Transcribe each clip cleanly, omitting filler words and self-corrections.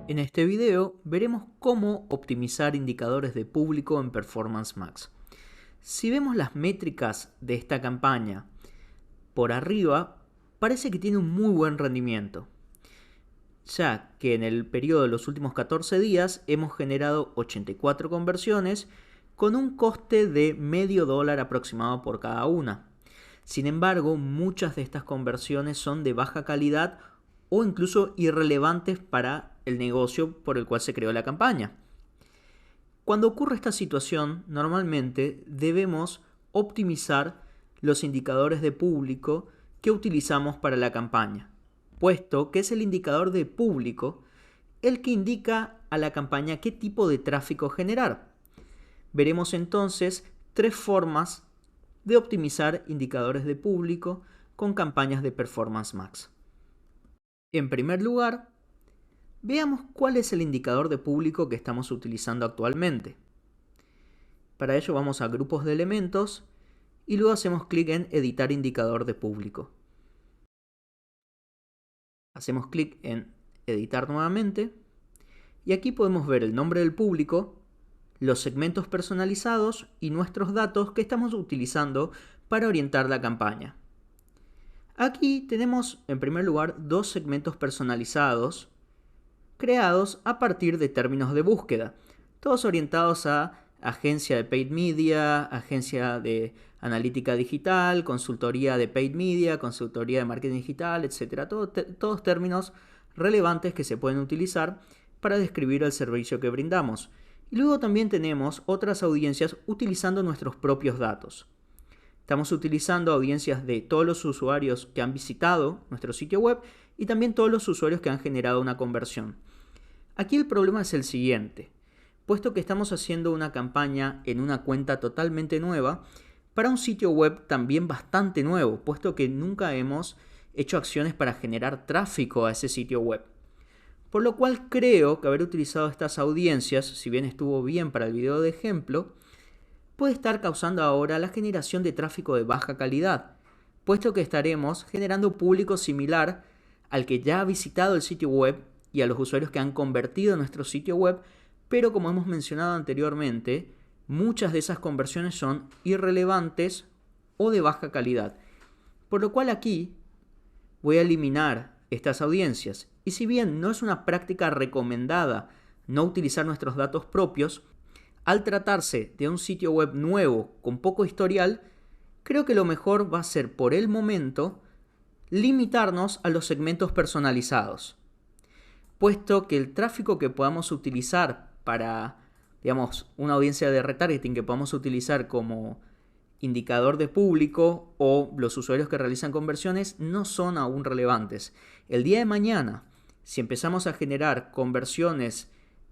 En este video veremos cómo optimizar indicadores de público en Performance Max. Si vemos las métricas de esta campaña por arriba, parece que tiene un muy buen rendimiento, ya que en el periodo de los últimos 14 días hemos generado 84 conversiones con un coste de $0.50 aproximado por cada una. Sin embargo, muchas de estas conversiones son de baja calidad o incluso irrelevantes para el negocio por el cual se creó la campaña. Cuando ocurre esta situación, normalmente debemos optimizar los indicadores de público que utilizamos para la campaña, puesto que es el indicador de público el que indica a la campaña qué tipo de tráfico generar. Veremos entonces tres formas de optimizar indicadores de público con campañas de Performance Max. En primer lugar, veamos cuál es el indicador de público que estamos utilizando actualmente. Para ello vamos a grupos de elementos y luego hacemos clic en editar indicador de público. Hacemos clic en editar nuevamente y aquí podemos ver el nombre del público, los segmentos personalizados y nuestros datos que estamos utilizando para orientar la campaña. Aquí tenemos en primer lugar dos segmentos personalizados creados a partir de términos de búsqueda, todos orientados a agencia de paid media, agencia de analítica digital, consultoría de paid media, consultoría de marketing digital, etc. Todos términos relevantes que se pueden utilizar para describir el servicio que brindamos. Y luego también tenemos otras audiencias utilizando nuestros propios datos. Estamos utilizando audiencias de todos los usuarios que han visitado nuestro sitio web y también todos los usuarios que han generado una conversión. Aquí el problema es el siguiente. Puesto que estamos haciendo una campaña en una cuenta totalmente nueva, para un sitio web también bastante nuevo, puesto que nunca hemos hecho acciones para generar tráfico a ese sitio web. Por lo cual creo que haber utilizado estas audiencias, si bien estuvo bien para el video de ejemplo, puede estar causando ahora la generación de tráfico de baja calidad, puesto que estaremos generando público similar al que ya ha visitado el sitio web y a los usuarios que han convertido nuestro sitio web, pero como hemos mencionado anteriormente, muchas de esas conversiones son irrelevantes o de baja calidad. Por lo cual aquí voy a eliminar estas audiencias. Y si bien no es una práctica recomendada no utilizar nuestros datos propios, al tratarse de un sitio web nuevo con poco historial, creo que lo mejor va a ser por el momento limitarnos a los segmentos personalizados, puesto que el tráfico que podamos utilizar para, una audiencia de retargeting que podamos utilizar como indicador de público o los usuarios que realizan conversiones no son aún relevantes. El día de mañana, si empezamos a generar conversiones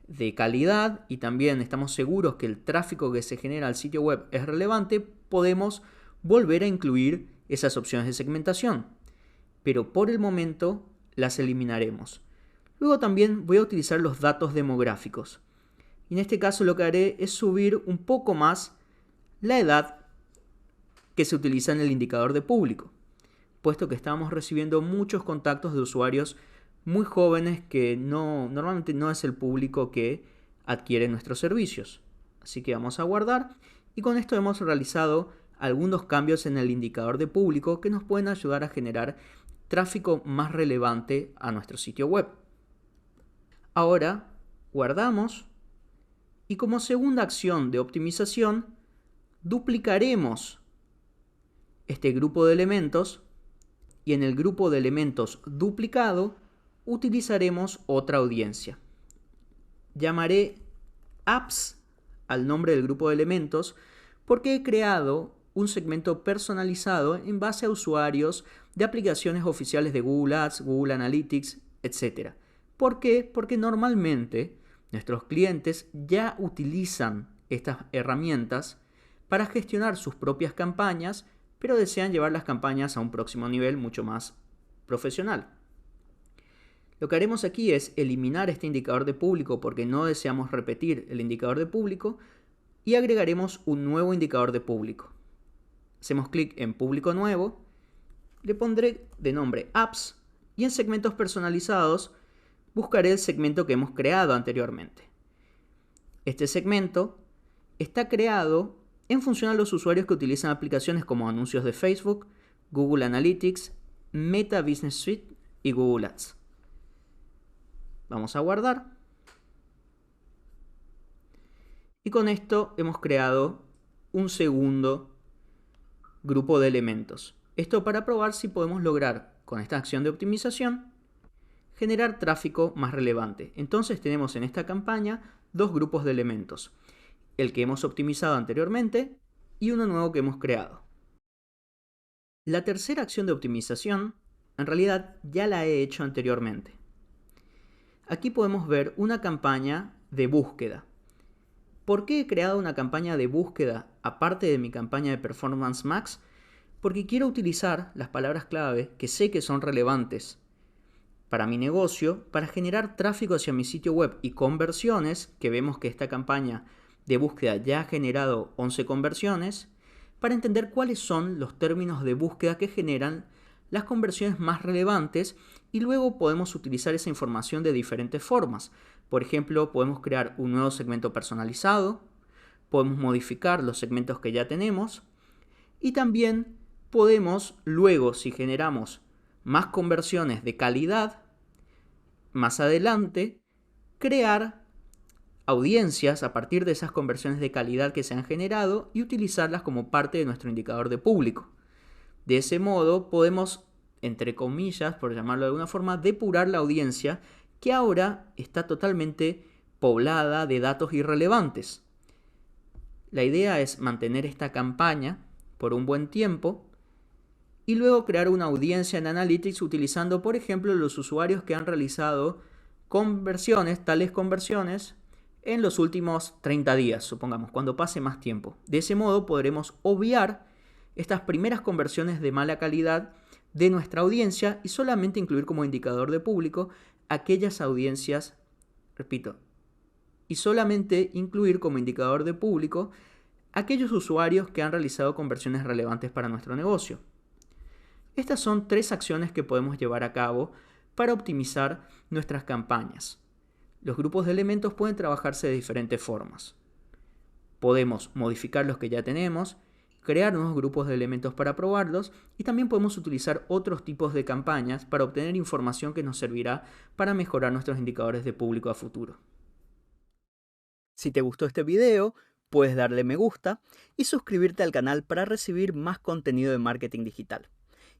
de calidad y también estamos seguros que el tráfico que se genera al sitio web es relevante, podemos volver a incluir esas opciones de segmentación. Pero por el momento las eliminaremos. Luego también voy a utilizar los datos demográficos. Y en este caso lo que haré es subir un poco más la edad que se utiliza en el indicador de público, puesto que estamos recibiendo muchos contactos de usuarios muy jóvenes que normalmente no es el público que adquiere nuestros servicios. Así que vamos a guardar y con esto hemos realizado algunos cambios en el indicador de público que nos pueden ayudar a generar tráfico más relevante a nuestro sitio web. Ahora guardamos y como segunda acción de optimización duplicaremos este grupo de elementos y en el grupo de elementos duplicado utilizaremos otra audiencia. Llamaré apps al nombre del grupo de elementos porque he creado un segmento personalizado en base a usuarios de aplicaciones oficiales de Google Ads, Google Analytics, etc. ¿Por qué? Porque normalmente nuestros clientes ya utilizan estas herramientas para gestionar sus propias campañas, pero desean llevar las campañas a un próximo nivel mucho más profesional. Lo que haremos aquí es eliminar este indicador de público porque no deseamos repetir el indicador de público y agregaremos un nuevo indicador de público. Hacemos clic en público nuevo, le pondré de nombre apps y en segmentos personalizados buscaré el segmento que hemos creado anteriormente. Este segmento está creado en función a los usuarios que utilizan aplicaciones como anuncios de Facebook, Google Analytics, Meta Business Suite y Google Ads. Vamos a guardar. Y con esto hemos creado un segundo grupo de elementos. Esto para probar si podemos lograr, con esta acción de optimización, generar tráfico más relevante. Entonces tenemos en esta campaña dos grupos de elementos. El que hemos optimizado anteriormente y uno nuevo que hemos creado. La tercera acción de optimización, en realidad ya la he hecho anteriormente. Aquí podemos ver una campaña de búsqueda. ¿Por qué he creado una campaña de búsqueda aparte de mi campaña de Performance Max? Porque quiero utilizar las palabras clave que sé que son relevantes para mi negocio para generar tráfico hacia mi sitio web y conversiones, que vemos que esta campaña de búsqueda ya ha generado 11 conversiones, para entender cuáles son los términos de búsqueda que generan las conversiones más relevantes y luego podemos utilizar esa información de diferentes formas. Por ejemplo, podemos crear un nuevo segmento personalizado, podemos modificar los segmentos que ya tenemos y también podemos luego, si generamos más conversiones de calidad, más adelante, crear audiencias a partir de esas conversiones de calidad que se han generado y utilizarlas como parte de nuestro indicador de público. De ese modo podemos, entre comillas, por llamarlo de alguna forma, depurar la audiencia que ahora está totalmente poblada de datos irrelevantes. La idea es mantener esta campaña por un buen tiempo y luego crear una audiencia en Analytics utilizando, por ejemplo, los usuarios que han realizado tales conversiones en los últimos 30 días, supongamos, cuando pase más tiempo. De ese modo podremos obviar estas primeras conversiones de mala calidad de nuestra audiencia y solamente incluir como indicador de público aquellas audiencias, repito, y solamente incluir como indicador de público aquellos usuarios que han realizado conversiones relevantes para nuestro negocio. Estas son 3 acciones que podemos llevar a cabo para optimizar nuestras campañas. Los grupos de elementos pueden trabajarse de diferentes formas. Podemos modificar los que ya tenemos, crear nuevos grupos de elementos para probarlos y también podemos utilizar otros tipos de campañas para obtener información que nos servirá para mejorar nuestros indicadores de público a futuro. Si te gustó este video, puedes darle me gusta y suscribirte al canal para recibir más contenido de marketing digital.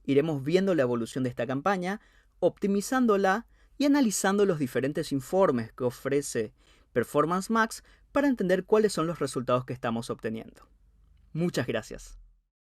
Iremos viendo la evolución de esta campaña, optimizándola y analizando los diferentes informes que ofrece Performance Max para entender cuáles son los resultados que estamos obteniendo. Muchas gracias.